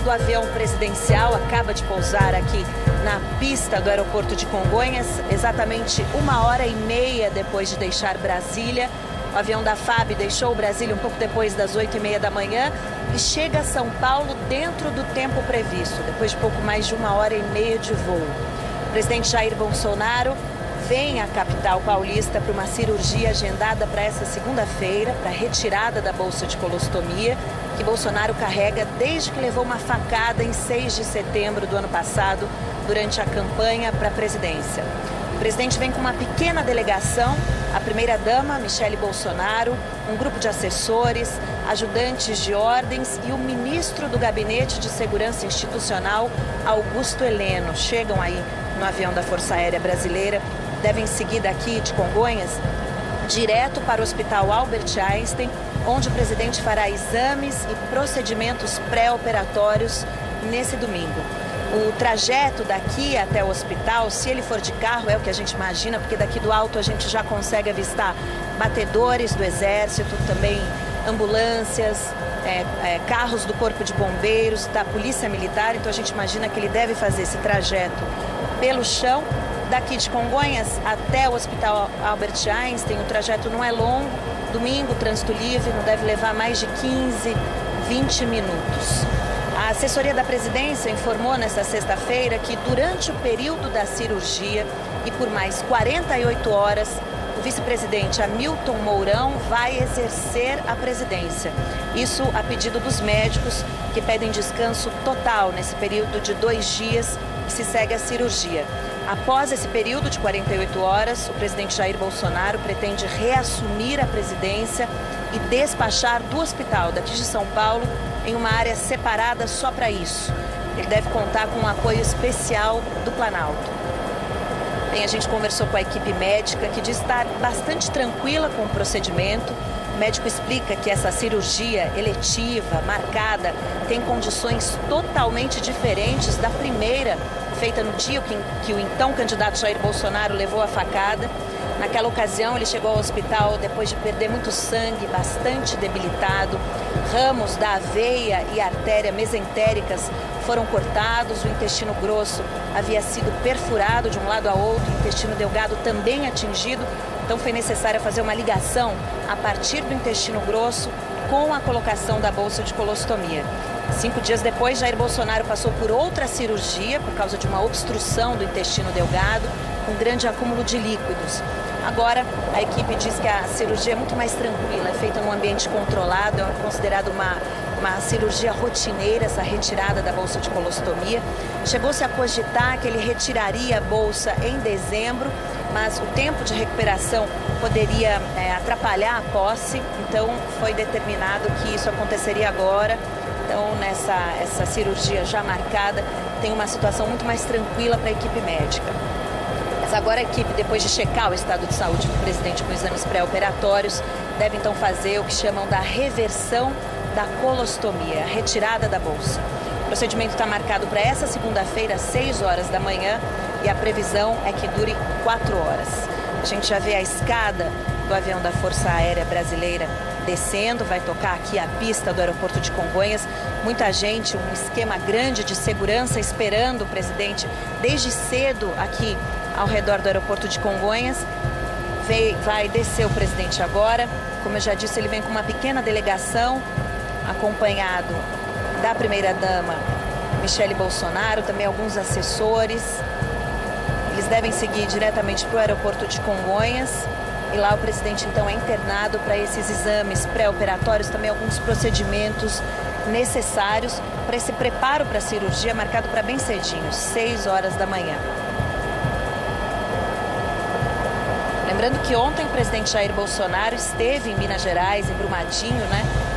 do avião presidencial acaba de pousar aqui na pista do aeroporto de Congonhas, exatamente 1h30 depois de deixar Brasília. O avião da FAB deixou Brasília um pouco depois das 8h30 da manhã e chega a São Paulo dentro do tempo previsto, depois de pouco mais de 1h30 de voo. O presidente Jair Bolsonaro vem à capital paulista para uma cirurgia agendada para essa segunda-feira, para a retirada da bolsa de colostomia, que Bolsonaro carrega desde que levou uma facada em 6 de setembro do ano passado, durante a campanha para a presidência. O presidente vem com uma pequena delegação, a primeira-dama, Michele Bolsonaro, um grupo de assessores, ajudantes de ordens e o ministro do Gabinete de Segurança Institucional, Augusto Heleno. Chegam aí no avião da Força Aérea Brasileira, devem seguir daqui de Congonhas direto para o Hospital Albert Einstein, onde o presidente fará exames e procedimentos pré-operatórios nesse domingo. O trajeto daqui até o hospital, se ele for de carro, é o que a gente imagina, porque daqui do alto a gente já consegue avistar batedores do Exército, também ambulâncias, carros do Corpo de Bombeiros, da Polícia Militar. Então a gente imagina que ele deve fazer esse trajeto pelo chão. Daqui de Congonhas até o Hospital Albert Einstein, o trajeto não é longo. Domingo, trânsito livre, não deve levar mais de 15, 20 minutos. A assessoria da presidência informou nesta sexta-feira que durante o período da cirurgia e por mais 48 horas, o vice-presidente Hamilton Mourão vai exercer a presidência. Isso a pedido dos médicos, que pedem descanso total nesse período de 2 dias que se segue a cirurgia. Após esse período de 48 horas, o presidente Jair Bolsonaro pretende reassumir a presidência e despachar do hospital daqui de São Paulo em uma área separada só para isso. Ele deve contar com um apoio especial do Planalto. Bem, a gente conversou com a equipe médica, que diz estar bastante tranquila com o procedimento. O médico explica que essa cirurgia eletiva, marcada, tem condições totalmente diferentes da primeira, feita no dia que o então candidato Jair Bolsonaro levou a facada. Naquela ocasião, ele chegou ao hospital depois de perder muito sangue, bastante debilitado. Ramos da veia e artéria mesentéricas foram cortados, o intestino grosso havia sido perfurado de um lado a outro, o intestino delgado também atingido. Então foi necessário fazer uma ligação a partir do intestino grosso com a colocação da bolsa de colostomia. 5 dias depois, Jair Bolsonaro passou por outra cirurgia por causa de uma obstrução do intestino delgado, com grande acúmulo de líquidos. Agora, a equipe diz que a cirurgia é muito mais tranquila, é feita num ambiente controlado, é considerado uma cirurgia rotineira, essa retirada da bolsa de colostomia. Chegou-se a cogitar que ele retiraria a bolsa em dezembro, mas o tempo de recuperação poderia atrapalhar a posse, então foi determinado que isso aconteceria agora. Então, essa cirurgia já marcada, tem uma situação muito mais tranquila para a equipe médica. Mas agora a equipe, depois de checar o estado de saúde do presidente com exames pré-operatórios, deve então fazer o que chamam da reversão da colostomia, a retirada da bolsa. O procedimento está marcado para essa segunda-feira, às 6 horas da manhã, e a previsão é que dure 4 horas. A gente já vê a escada do avião da Força Aérea Brasileira descendo, vai tocar aqui a pista do aeroporto de Congonhas. Muita gente, um esquema grande de segurança esperando o presidente desde cedo aqui ao redor do aeroporto de Congonhas. Vai descer o presidente agora. Como eu já disse, ele vem com uma pequena delegação, acompanhado da primeira-dama Michele Bolsonaro, também alguns assessores. Eles devem seguir diretamente para o aeroporto de Congonhas. E lá o presidente, então, é internado para esses exames pré-operatórios, também alguns procedimentos necessários para esse preparo para a cirurgia, marcado para bem cedinho, 6 horas da manhã. Lembrando que ontem o presidente Jair Bolsonaro esteve em Minas Gerais, em Brumadinho,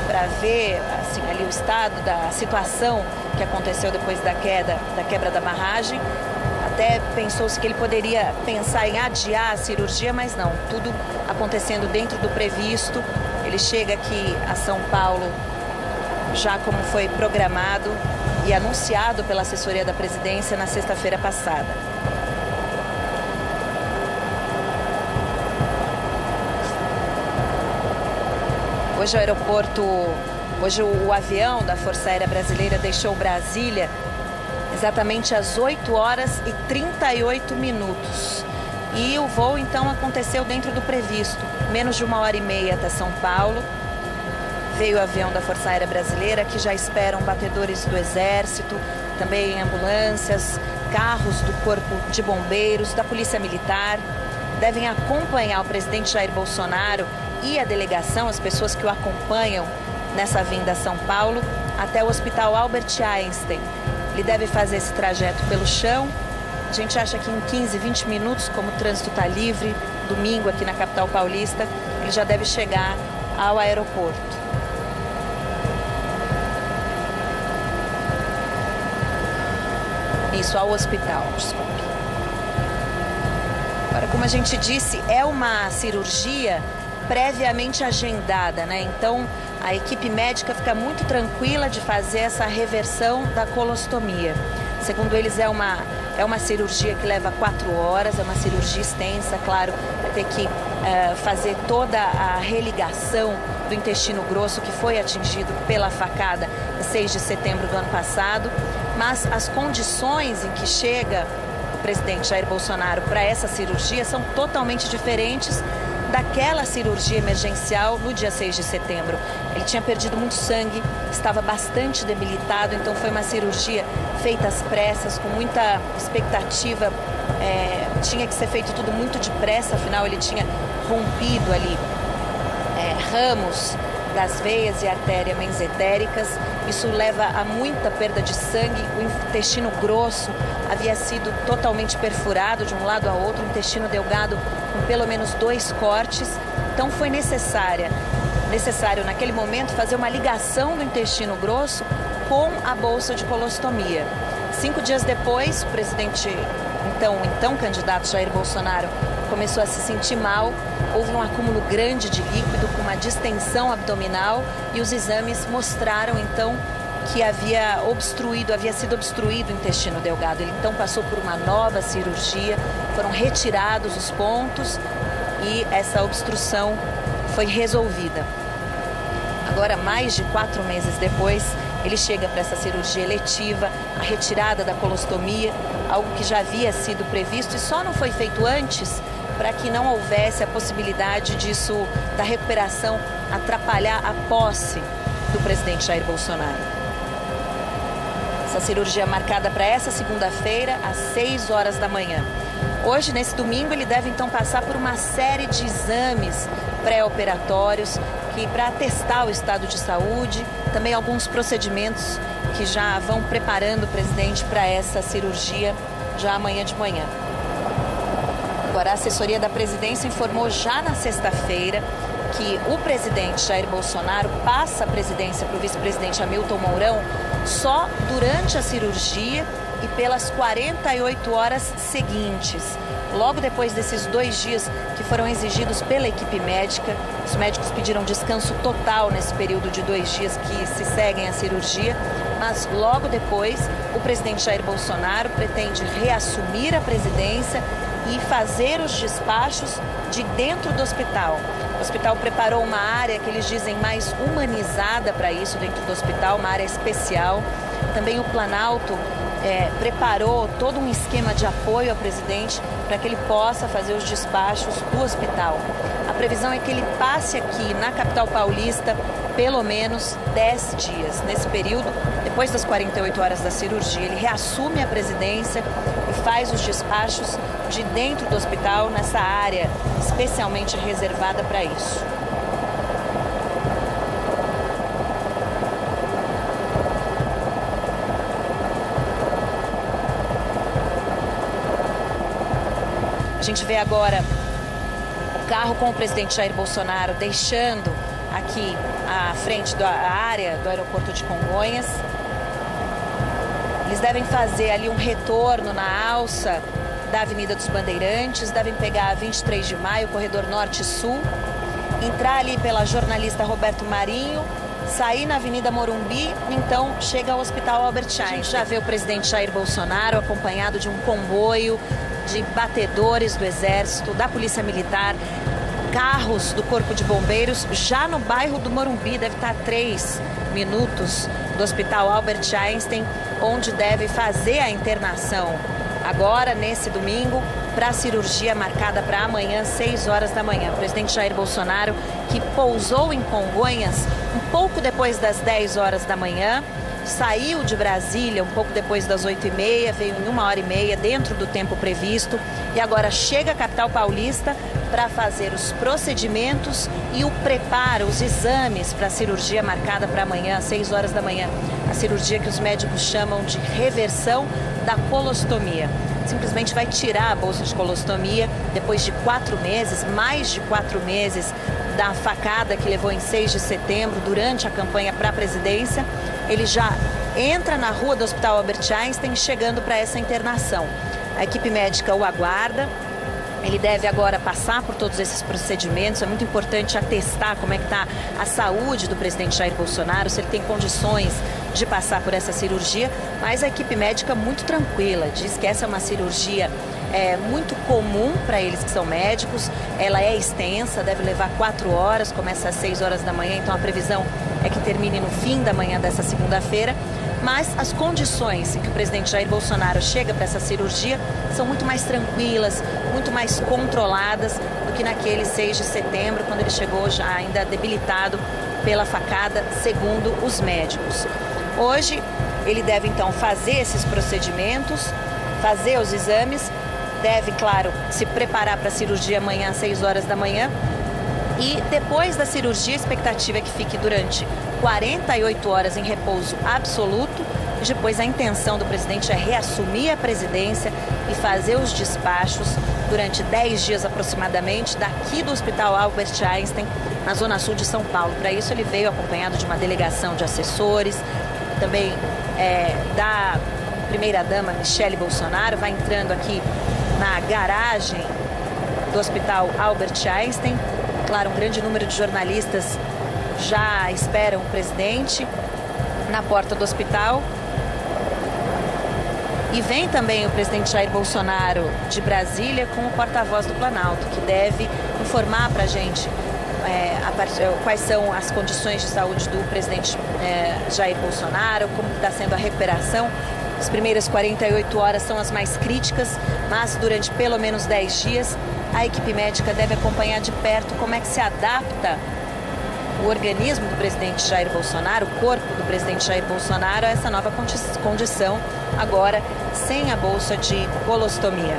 para ver assim, ali o estado da situação que aconteceu depois da quebra da barragem. Até pensou-se que ele poderia pensar em adiar a cirurgia, mas não, tudo acontecendo dentro do previsto. Ele chega aqui a São Paulo já como foi programado e anunciado pela assessoria da presidência na sexta-feira passada. Hoje o aeroporto Hoje o avião da Força Aérea Brasileira deixou Brasília exatamente às 8 horas e 38 minutos. E o voo então aconteceu dentro do previsto, menos de 1h30 até São Paulo. Veio o avião da Força Aérea Brasileira, que já esperam batedores do Exército, também ambulâncias, carros do Corpo de Bombeiros, da Polícia Militar. Devem acompanhar o presidente Jair Bolsonaro e a delegação, as pessoas que o acompanham nessa vinda a São Paulo, até o Hospital Albert Einstein. Ele deve fazer esse trajeto pelo chão. A gente acha que em 15, 20 minutos, como o trânsito está livre, domingo aqui na capital paulista, ele já deve chegar ao aeroporto. Isso, ao hospital, desculpe. Agora, como a gente disse, é uma cirurgia previamente agendada, né? Então, a equipe médica fica muito tranquila de fazer essa reversão da colostomia. Segundo eles, é uma cirurgia que leva 4 horas, é uma cirurgia extensa, claro, vai ter que fazer toda a religação do intestino grosso que foi atingido pela facada em 6 de setembro do ano passado, mas as condições em que chega o presidente Jair Bolsonaro para essa cirurgia são totalmente diferentes daquela cirurgia emergencial no dia 6 de setembro. Ele tinha perdido muito sangue, estava bastante debilitado, então foi uma cirurgia feita às pressas, com muita expectativa. Tinha que ser feito tudo muito depressa, afinal ele tinha rompido ali ramos das veias e artérias mesentericas. Isso leva a muita perda de sangue. O intestino grosso havia sido totalmente perfurado de um lado a outro, o intestino delgado com pelo menos 2 cortes. Então foi necessário naquele momento fazer uma ligação do intestino grosso com a bolsa de colostomia. 5 dias depois, o presidente, então candidato Jair Bolsonaro, começou a se sentir mal. Houve um acúmulo grande de líquido com uma distensão abdominal e os exames mostraram então que havia sido obstruído o intestino delgado. Ele então passou por uma nova cirurgia, foram retirados os pontos e essa obstrução foi resolvida. Agora, mais de 4 meses depois, ele chega para essa cirurgia eletiva, a retirada da colostomia, algo que já havia sido previsto e só não foi feito antes para que não houvesse a possibilidade disso, da recuperação, atrapalhar a posse do presidente Jair Bolsonaro. Essa cirurgia é marcada para essa segunda-feira, às 6 horas da manhã. Hoje, nesse domingo, ele deve então passar por uma série de exames pré-operatórios para testar o estado de saúde, também alguns procedimentos que já vão preparando o presidente para essa cirurgia já amanhã de manhã. Agora, a assessoria da presidência informou já na sexta-feira que o presidente Jair Bolsonaro passa a presidência para o vice-presidente Hamilton Mourão só durante a cirurgia e pelas 48 horas seguintes. Logo depois desses 2 dias que foram exigidos pela equipe médica, os médicos pediram descanso total nesse período de 2 dias que se seguem a cirurgia, mas logo depois o presidente Jair Bolsonaro pretende reassumir a presidência e fazer os despachos de dentro do hospital. O hospital preparou uma área que eles dizem mais humanizada para isso dentro do hospital, uma área especial. Também o Planalto preparou todo um esquema de apoio ao presidente para que ele possa fazer os despachos do hospital. A previsão é que ele passe aqui na capital paulista pelo menos 10 dias. Nesse período, depois das 48 horas da cirurgia, ele reassume a presidência e faz os despachos de dentro do hospital, nessa área especialmente reservada para isso. A gente vê agora o carro com o presidente Jair Bolsonaro deixando aqui à frente da área do aeroporto de Congonhas. Eles devem fazer ali um retorno na alça da Avenida dos Bandeirantes, devem pegar a 23 de maio, corredor norte-sul, entrar ali pela jornalista Roberto Marinho, sair na Avenida Morumbi, então chega ao Hospital Albert Einstein. A gente já vê o presidente Jair Bolsonaro acompanhado de um comboio de batedores do Exército, da Polícia Militar, carros do Corpo de Bombeiros já no bairro do Morumbi, deve estar a 3 minutos do Hospital Albert Einstein, onde deve fazer a internação agora, nesse domingo, para a cirurgia marcada para amanhã, 6 horas da manhã. O presidente Jair Bolsonaro, que pousou em Congonhas um pouco depois das 10 horas da manhã, saiu de Brasília um pouco depois das 8h30, veio em 1h30 dentro do tempo previsto e agora chega à capital paulista para fazer os procedimentos e o preparo, os exames para a cirurgia marcada para amanhã, às 6 horas da manhã. A cirurgia que os médicos chamam de reversão da colostomia. Simplesmente vai tirar a bolsa de colostomia depois de 4 meses, mais de 4 meses da facada que levou em 6 de setembro durante a campanha para a presidência. Ele já entra na rua do Hospital Albert Einstein chegando para essa internação. A equipe médica o aguarda. Ele deve agora passar por todos esses procedimentos. É muito importante atestar como é que está a saúde do presidente Jair Bolsonaro, se ele tem condições de passar por essa cirurgia. Mas a equipe médica muito tranquila, diz que essa é uma cirurgia muito comum para eles que são médicos. Ela é extensa, deve levar 4 horas, começa às 6 horas da manhã, então a previsão é que termine no fim da manhã dessa segunda-feira. Mas as condições em que o presidente Jair Bolsonaro chega para essa cirurgia são muito mais tranquilas, muito mais controladas do que naquele 6 de setembro, quando ele chegou já ainda debilitado pela facada, segundo os médicos. Hoje, ele deve então fazer esses procedimentos, fazer os exames, deve, claro, se preparar para a cirurgia amanhã às 6 horas da manhã. E depois da cirurgia, a expectativa é que fique durante 48 horas em repouso absoluto. E depois a intenção do presidente é reassumir a presidência e fazer os despachos durante 10 dias aproximadamente daqui do Hospital Albert Einstein, na zona sul de São Paulo. Para isso ele veio acompanhado de uma delegação de assessores, também da primeira-dama Michele Bolsonaro, vai entrando aqui na garagem do Hospital Albert Einstein. Claro, um grande número de jornalistas já esperam o presidente na porta do hospital. E vem também o presidente Jair Bolsonaro de Brasília com o porta-voz do Planalto, que deve informar para a gente quais são as condições de saúde do presidente Jair Bolsonaro, como está sendo a recuperação. As primeiras 48 horas são as mais críticas, mas durante pelo menos 10 dias a equipe médica deve acompanhar de perto como é que se adapta o organismo do presidente Jair Bolsonaro, o corpo do presidente Jair Bolsonaro, a essa nova condição, agora sem a bolsa de colostomia.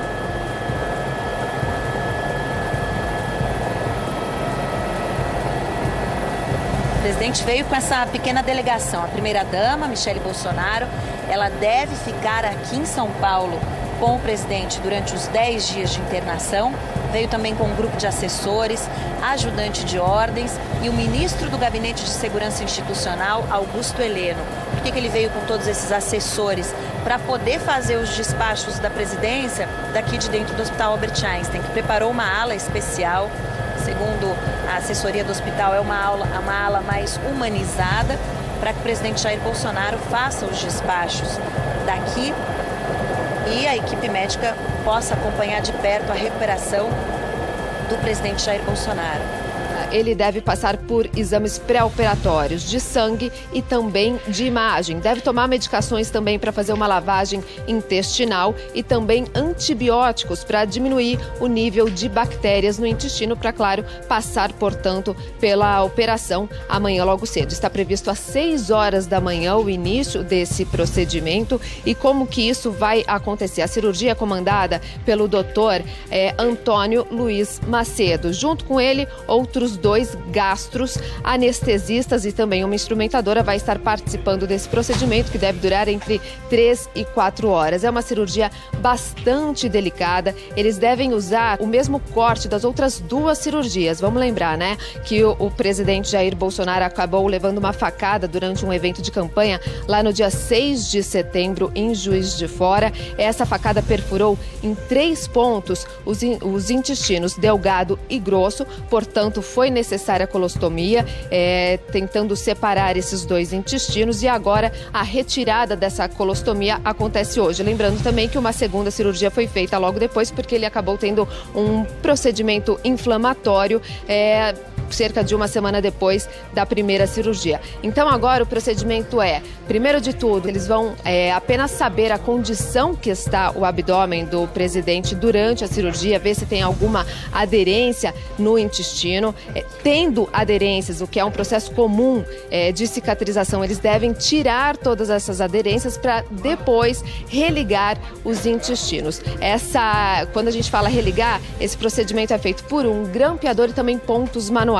O presidente veio com essa pequena delegação. A primeira-dama, Michele Bolsonaro, ela deve ficar aqui em São Paulo com o presidente durante os 10 dias de internação. Veio também com um grupo de assessores, ajudante de ordens e o ministro do Gabinete de Segurança Institucional, Augusto Heleno. Por que ele veio com todos esses assessores? Para poder fazer os despachos da presidência daqui de dentro do Hospital Albert Einstein, que preparou uma ala especial. Segundo a assessoria do hospital, é uma ala mais humanizada para que o presidente Jair Bolsonaro faça os despachos daqui e a equipe médica possa acompanhar de perto a recuperação do presidente Jair Bolsonaro. Ele deve passar por exames pré-operatórios de sangue e também de imagem. Deve tomar medicações também para fazer uma lavagem intestinal e também antibióticos para diminuir o nível de bactérias no intestino para, claro, passar, portanto, pela operação amanhã logo cedo. Está previsto às 6 horas da manhã o início desse procedimento. E como que isso vai acontecer? A cirurgia é comandada pelo doutor Antônio Luiz Macedo. Junto com ele, outros 2 gastros, anestesistas e também uma instrumentadora vai estar participando desse procedimento que deve durar entre 3 e 4 horas. É uma cirurgia bastante delicada. Eles devem usar o mesmo corte das outras 2 cirurgias. Vamos lembrar, né, que o presidente Jair Bolsonaro acabou levando uma facada durante um evento de campanha lá no dia 6 de setembro em Juiz de Fora. Essa facada perfurou em 3 pontos os intestinos delgado e grosso, portanto, foi foi necessária a colostomia, tentando separar esses dois intestinos, e agora a retirada dessa colostomia acontece hoje. Lembrando também que uma segunda cirurgia foi feita logo depois, porque ele acabou tendo um procedimento inflamatório, cerca de uma semana depois da primeira cirurgia. Então agora o procedimento primeiro de tudo, eles vão apenas saber a condição que está o abdômen do presidente durante a cirurgia, ver se tem alguma aderência no intestino. Tendo aderências, o que é um processo comum de cicatrização, eles devem tirar todas essas aderências para depois religar os intestinos. Quando a gente fala religar, esse procedimento é feito por um grampeador e também pontos manuais.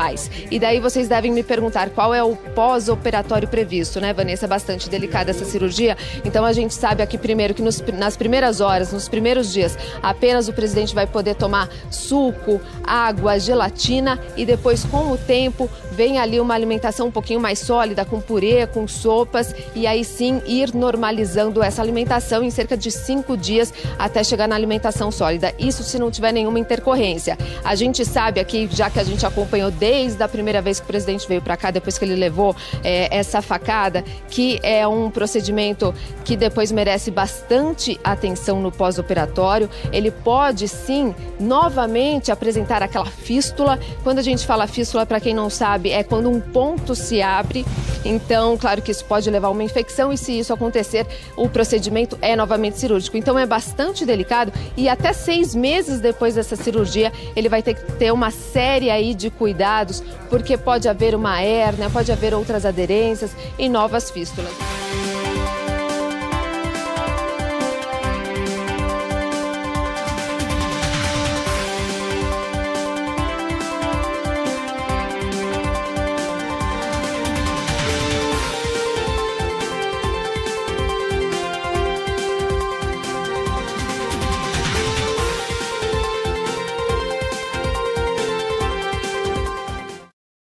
E daí vocês devem me perguntar qual é o pós-operatório previsto, né, Vanessa? É bastante delicada essa cirurgia. Então a gente sabe aqui primeiro que nas primeiras horas, nos primeiros dias, apenas o presidente vai poder tomar suco, água, gelatina, e depois, com o tempo, vem ali uma alimentação um pouquinho mais sólida, com purê, com sopas, e aí sim ir normalizando essa alimentação em cerca de 5 dias até chegar na alimentação sólida. Isso se não tiver nenhuma intercorrência. A gente sabe aqui, já que a gente acompanhou desde a primeira vez que o presidente veio para cá, depois que ele levou essa facada, que é um procedimento que depois merece bastante atenção no pós-operatório. Ele pode sim novamente apresentar aquela fístula. Quando a gente fala fístula, para quem não sabe, é quando um ponto se abre. Então, claro que isso pode levar a uma infecção, e se isso acontecer, o procedimento é novamente cirúrgico. Então é bastante delicado, e até 6 meses depois dessa cirurgia ele vai ter que ter uma série aí de cuidados, porque pode haver uma hérnia, pode haver outras aderências e novas fístulas.